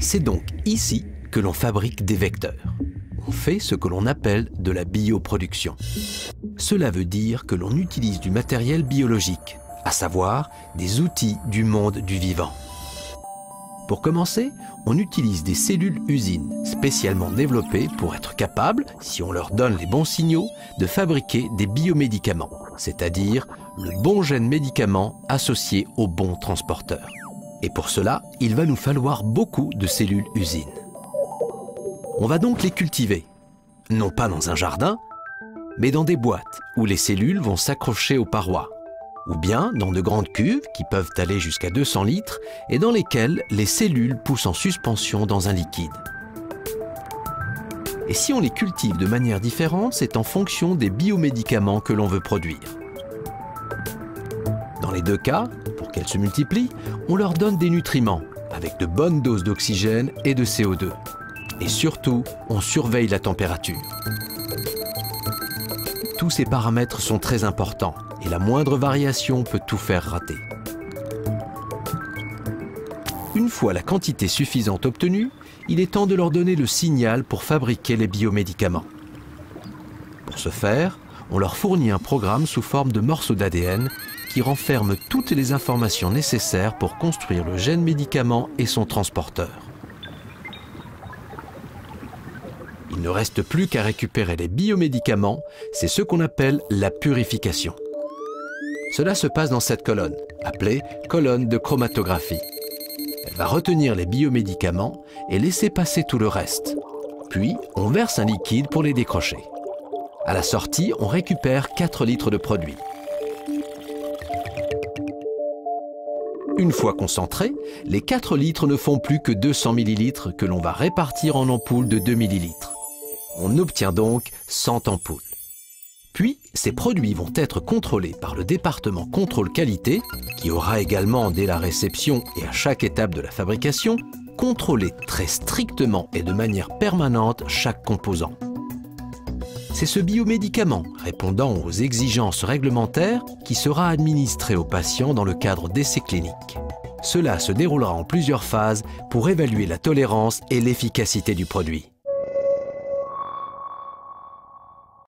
C'est donc ici que l'on fabrique des vecteurs. On fait ce que l'on appelle de la bioproduction. Cela veut dire que l'on utilise du matériel biologique, à savoir des outils du monde du vivant. Pour commencer, on utilise des cellules usines spécialement développées pour être capables, si on leur donne les bons signaux, de fabriquer des biomédicaments, c'est-à-dire le bon gène médicament associé au bon transporteur. Et pour cela, il va nous falloir beaucoup de cellules usines. On va donc les cultiver, non pas dans un jardin, mais dans des boîtes où les cellules vont s'accrocher aux parois, ou bien dans de grandes cuves qui peuvent aller jusqu'à 200 litres et dans lesquelles les cellules poussent en suspension dans un liquide. Et si on les cultive de manière différente, c'est en fonction des biomédicaments que l'on veut produire. Dans les deux cas, pour qu'elles se multiplient, on leur donne des nutriments, avec de bonnes doses d'oxygène et de CO2. Et surtout, on surveille la température. Tous ces paramètres sont très importants et la moindre variation peut tout faire rater. Une fois la quantité suffisante obtenue, il est temps de leur donner le signal pour fabriquer les biomédicaments. Pour ce faire, on leur fournit un programme sous forme de morceaux d'ADN qui renferme toutes les informations nécessaires pour construire le gène médicament et son transporteur. Il ne reste plus qu'à récupérer les biomédicaments, c'est ce qu'on appelle la purification. Cela se passe dans cette colonne, appelée colonne de chromatographie. Elle va retenir les biomédicaments et laisser passer tout le reste. Puis, on verse un liquide pour les décrocher. À la sortie, on récupère 4 litres de produit. Une fois concentrés, les 4 litres ne font plus que 200 ml que l'on va répartir en ampoules de 2 ml. On obtient donc 100 ampoules. Puis, ces produits vont être contrôlés par le département contrôle qualité, qui aura également, dès la réception et à chaque étape de la fabrication, contrôlé très strictement et de manière permanente chaque composant. C'est ce biomédicament, répondant aux exigences réglementaires, qui sera administré aux patients dans le cadre d'essais cliniques. Cela se déroulera en plusieurs phases pour évaluer la tolérance et l'efficacité du produit.